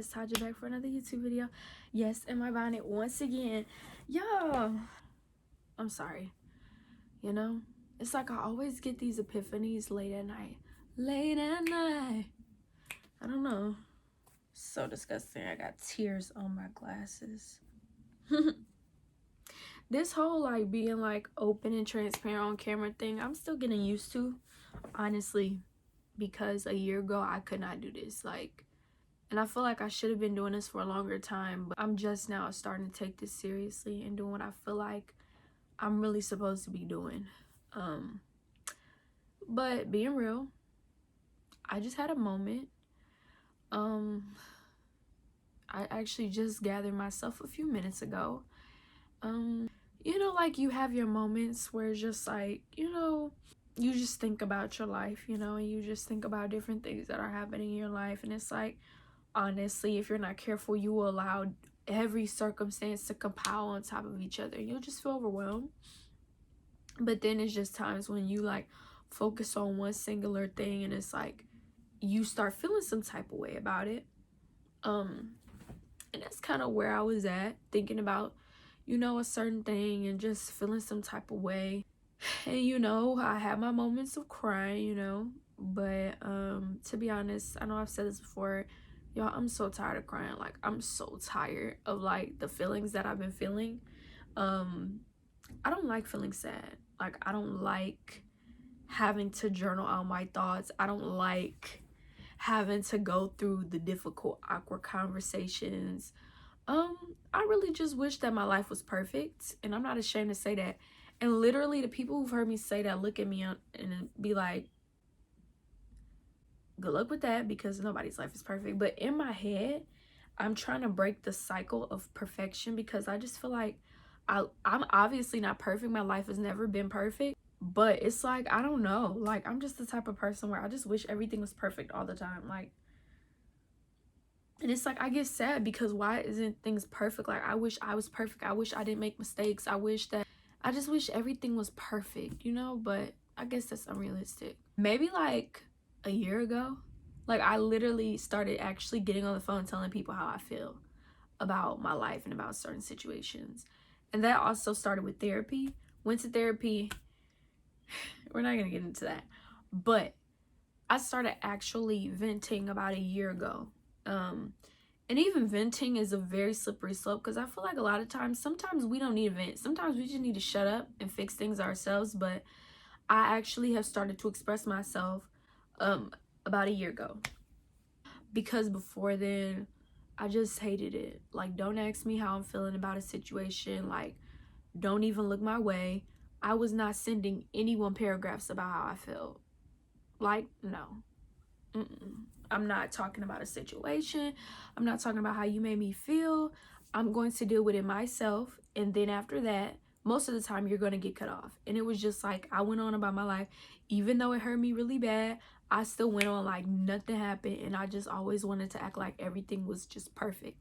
guys, Taja back for another YouTube video. Yes, in my bonnet once again. Yo, I'm sorry. You know, it's like I always get these epiphanies late at night. Late at night. I don't know. So disgusting. I got tears on my glasses. This whole like being like open and transparent on camera thing, I'm still getting used to, honestly, because a year ago I could not do this. Like, and I feel like I should have been doing this for a longer time, but I'm just now starting to take this seriously and doing what I feel like I'm really supposed to be doing. But being real, I just had a moment. I actually just gathered myself a few minutes ago. You know, like you have your moments where it's just like, you know, you just think about your life, you know, and you just think about different things that are happening in your life, and it's like, honestly, if you're not careful, you will allow every circumstance to compile on top of each other and you'll just feel overwhelmed. But then it's just times when you like focus on one singular thing and it's like you start feeling some type of way about it. And that's kind of where I was at, thinking about, you know, a certain thing and just feeling some type of way. And you know, I had my moments of crying, you know, but to be honest, I know I've said this before, y'all, I'm so tired of crying. Like, I'm so tired of like the feelings that I've been feeling. I don't like feeling sad. Like, I don't like having to journal out my thoughts. I don't like having to go through the difficult, awkward conversations. I really just wish that my life was perfect, and I'm not ashamed to say that. And literally, the people who've heard me say that look at me and be like, good luck with that, because nobody's life is perfect. But in my head, I'm trying to break the cycle of perfection, because I just feel like I'm obviously not perfect. My life has never been perfect, but it's like, I don't know, like I'm just the type of person where I just wish everything was perfect all the time. Like, and it's like I get sad because why isn't things perfect? Like, I wish I was perfect. I wish I didn't make mistakes. I just wish everything was perfect, you know? But I guess that's unrealistic. Maybe like a year ago, like I literally started actually getting on the phone telling people how I feel about my life and about certain situations. And that also started with therapy. Went to therapy. We're not gonna get into that. But I started actually venting about a year ago. And even venting is a very slippery slope, because I feel like a lot of times, sometimes we don't need to vent. Sometimes we just need to shut up and fix things ourselves. But I actually have started to express myself about a year ago, because before then I just hated it. Like, don't ask me how I'm feeling about a situation. Like, don't even look my way. I was not sending anyone paragraphs about how I felt. Like, no. I'm not talking about a situation. I'm not talking about how you made me feel. I'm going to deal with it myself. And then after that, most of the time you're going to get cut off. And it was just like, I went on about my life. Even though it hurt me really bad, I still went on like nothing happened. And I just always wanted to act like everything was just perfect.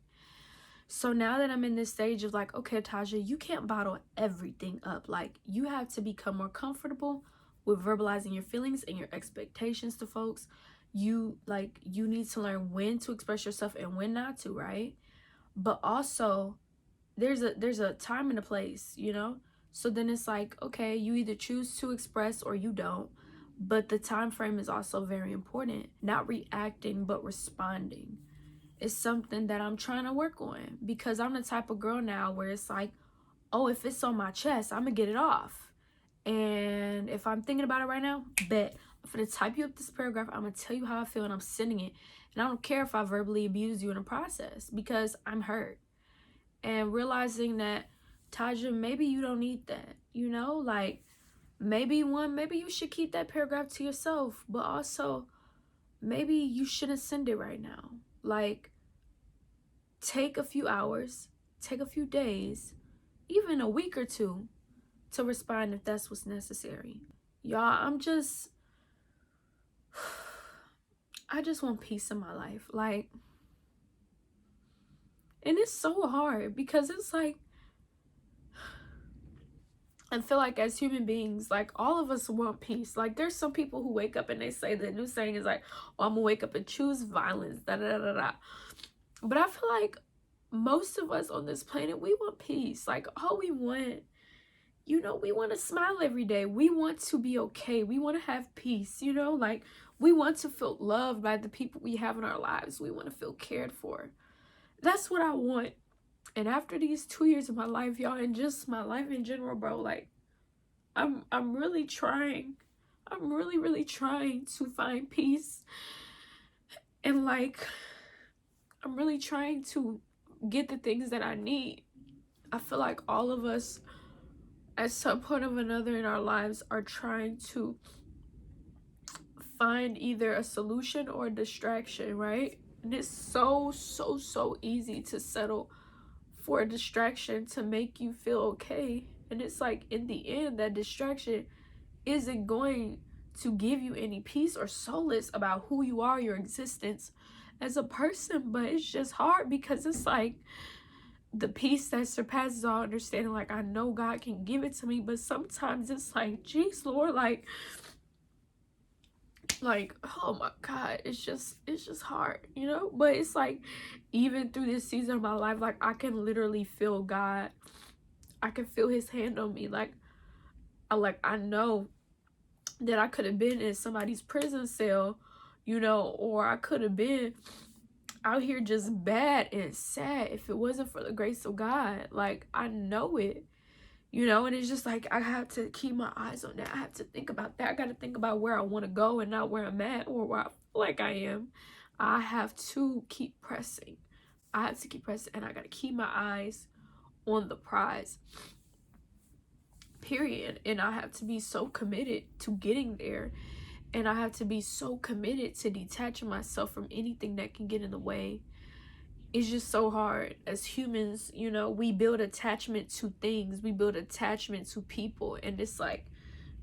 So now that I'm in this stage of like, okay, Taja, you can't bottle everything up. Like, you have to become more comfortable with verbalizing your feelings and your expectations to folks. You need to learn when to express yourself and when not to, right? But also there's a time and a place, you know? So then it's like, okay, you either choose to express or you don't. But the time frame is also very important. Not reacting, but responding is something that I'm trying to work on, because I'm the type of girl now where it's like, oh, if it's on my chest, I'm gonna get it off. And if I'm thinking about it right now, bet I'm gonna type you up this paragraph. I'm gonna tell you how I feel and I'm sending it. And I don't care if I verbally abuse you in the process, because I'm hurt. And realizing that, Taja, maybe you don't need that, you know? Like, maybe you should keep that paragraph to yourself, but also maybe you shouldn't send it right now. Like, take a few hours, take a few days, even a week or two to respond if that's what's necessary. Y'all, I just want peace in my life. Like, and it's so hard, because it's like, I feel like as human beings, like, all of us want peace. Like, there's some people who wake up and they say, the new saying is like, oh, I'm gonna wake up and choose violence, da da da da. But I feel like most of us on this planet, we want peace. Like, all we want, you know, we want to smile every day. We want to be okay. We want to have peace, you know, like we want to feel loved by the people we have in our lives. We want to feel cared for. That's what I want. And after these 2 years of my life, y'all, and just my life in general, bro, like I'm really trying. I'm really trying to find peace. And like I'm really trying to get the things that I need. I feel like all of us at some point or another in our lives are trying to find either a solution or a distraction, right? And it's so easy to settle for a distraction to make you feel okay. And it's like, in the end, that distraction isn't going to give you any peace or solace about who you are, your existence as a person. But it's just hard because it's like the peace that surpasses all understanding. Like, I know God can give it to me, but sometimes it's like, geez, Lord, like oh my God, it's just hard, you know. But it's like, even through this season of my life, like I can literally feel God. I can feel his hand on me. Like I know that I could have been in somebody's prison cell, you know, or I could have been out here just bad and sad if it wasn't for the grace of God. Like, I know it, you know. And it's just like, I have to keep my eyes on that. I have to think about that. I got to think about where I want to go and not where I'm at or where I feel like I am. I have to keep pressing. I have to keep pressing, and I got to keep my eyes on the prize, period. And I have to be so committed to getting there, and I have to be so committed to detaching myself from anything that can get in the way. It's just so hard as humans, you know. We build attachment to things, we build attachment to people, and it's like,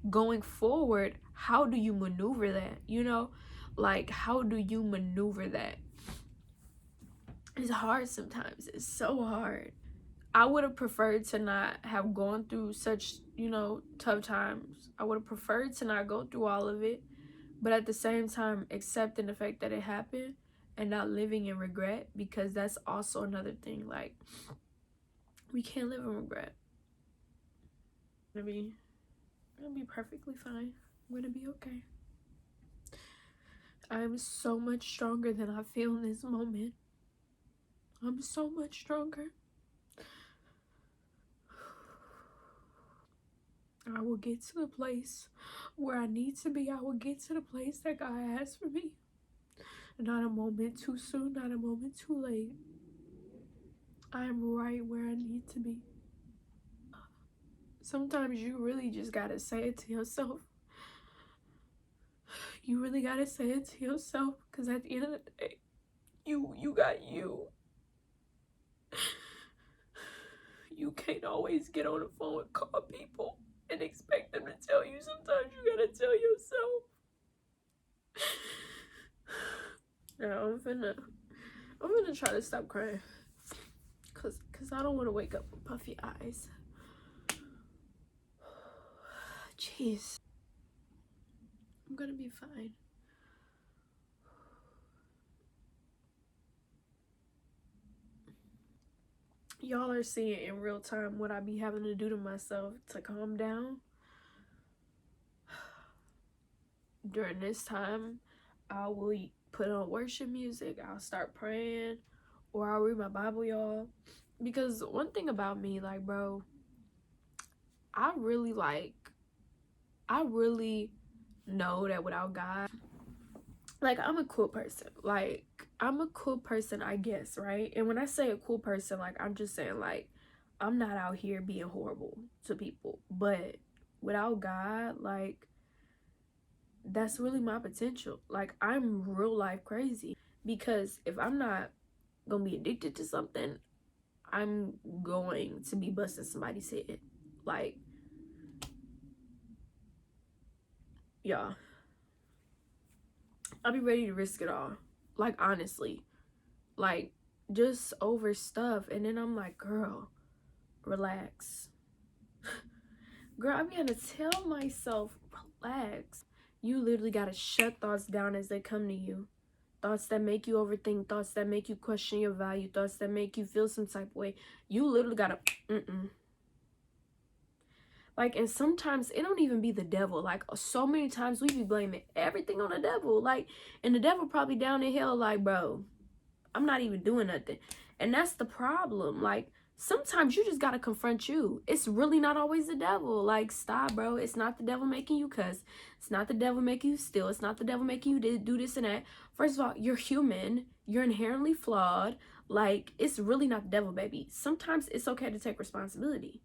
going forward, how do you maneuver that, you know? Like, how do you maneuver that? It's hard sometimes. It's so hard. I would have preferred to not have gone through such, you know, tough times. I would have preferred to not go through all of it, but at the same time, accepting the fact that it happened and not living in regret, because that's also another thing. Like, we can't live in regret. I'm gonna be perfectly fine. I'm gonna be okay. I am so much stronger than I feel in this moment. I'm so much stronger. I will get to the place where I need to be. I will get to the place that God has for me. Not a moment too soon, not a moment too late. I am right where I need to be. Sometimes you really just gotta say it to yourself. You really gotta say it to yourself, because at the end of the day, you got you. You can't always get on the phone and call people and expect them to tell you. Sometimes you gotta tell yourself. Now I'm gonna try to stop crying, cause I don't want to wake up with puffy eyes. Jeez, I'm gonna be fine. Y'all are seeing in real time what I be having to do to myself to calm down. During this time, I will put on worship music, I'll start praying, or I'll read my Bible, y'all. Because one thing about me, like, bro, I really know that without God, like, I'm a cool person. Like, I'm a cool person, I guess, right? And when I say a cool person, like, I'm just saying, like, I'm not out here being horrible to people. But without God, like, that's really my potential. Like, I'm real life crazy. Because if I'm not gonna be addicted to something, I'm going to be busting somebody's head. Like, y'all, I'll be ready to risk it all. Like, honestly. Like, just over stuff. And then I'm like, girl, relax. Girl, I'm gonna tell myself, relax. You literally gotta shut thoughts down as they come to you. thoughts that make you overthink, thoughts that make you question your value, thoughts that make you feel some type of way. You literally gotta like, and sometimes it don't even be the devil. Like, so many times we be blaming everything on the devil. Like, and the devil probably down in hell like, bro, I'm not even doing nothing. And that's the problem. Like, sometimes you just gotta confront you. It's really not always the devil. Like, stop, bro. It's not the devil making you cuss. It's not the devil making you steal. It's not the devil making you do this and that. First of all, you're human. You're inherently flawed. Like, it's really not the devil, baby. Sometimes it's okay to take responsibility.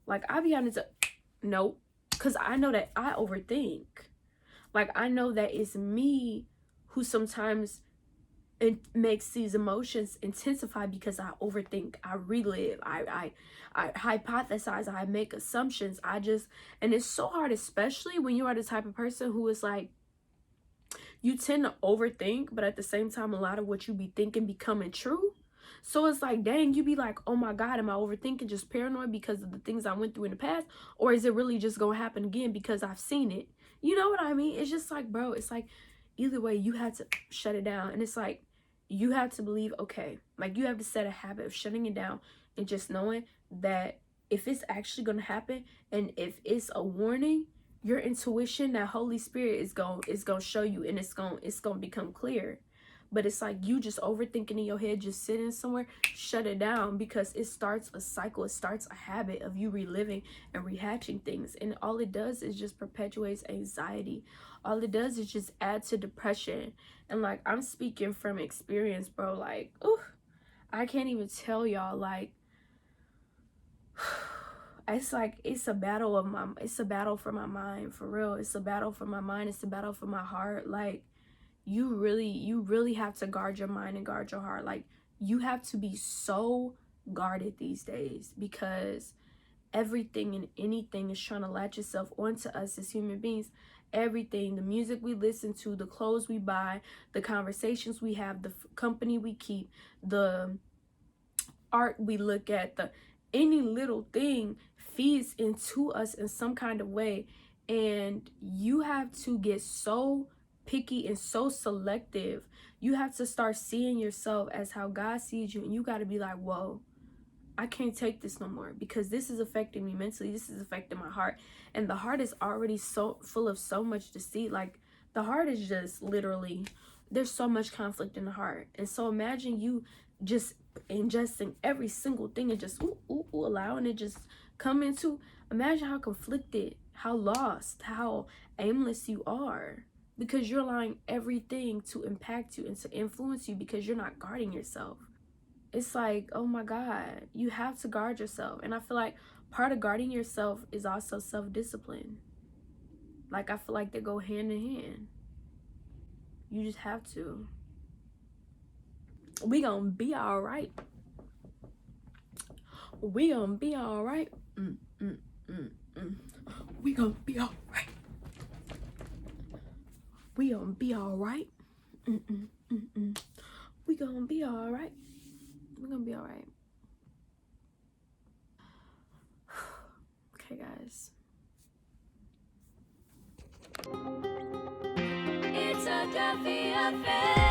Like, I be having to, nope. Because I know that I overthink. Like, I know that it's me who sometimes it makes these emotions intensify because I overthink, I relive, I hypothesize, I make assumptions. And it's so hard, especially when you are the type of person who is like, you tend to overthink, but at the same time, a lot of what you be thinking becoming true. So it's like, dang, you be like, oh my God, am I overthinking, just paranoid because of the things I went through in the past? Or is it really just gonna happen again because I've seen it? You know what I mean? It's just like, bro, it's like, either way, you have to shut it down. And it's like, you have to believe, okay, like you have to set a habit of shutting it down and just knowing that if it's actually gonna happen and if it's a warning, your intuition, that Holy Spirit is gonna show you, and it's gonna become clear. But it's like you just overthinking in your head, just sitting somewhere. Shut it down, because it starts a cycle. It starts a habit of you reliving and rehatching things, and all it does is just perpetuates anxiety. All it does is just add to depression. And like, I'm speaking from experience, bro. Like, ooh, I can't even tell y'all. Like, it's like, it's a battle for my mind, for real. It's a battle for my mind. It's a battle for my heart. Like, you really have to guard your mind and guard your heart. Like, you have to be so guarded these days, because everything and anything is trying to latch itself onto us as human beings. Everything, the music we listen to, the clothes we buy, the conversations we have, the company we keep, the art we look at, any little thing feeds into us in some kind of way. And you have to get so picky and so selective. You have to start seeing yourself as how God sees you, and you got to be like, whoa, I can't take this no more, because this is affecting me mentally. This is affecting my heart. And the heart is already so full of so much deceit. Like, the heart is just literally, there's so much conflict in the heart. And so imagine you just ingesting every single thing and just allowing it just come into, imagine how conflicted, how lost, how aimless you are, because you're allowing everything to impact you and to influence you because you're not guarding yourself. It's like, oh my God, you have to guard yourself. And I feel like part of guarding yourself is also self-discipline. Like, I feel like they go hand in hand. You just have to. We gonna be all right. We gonna be all right. We gonna be all right. We gonna be all right. We gonna be all right. We're gonna be all right. Okay, guys. It's a Duffy affair.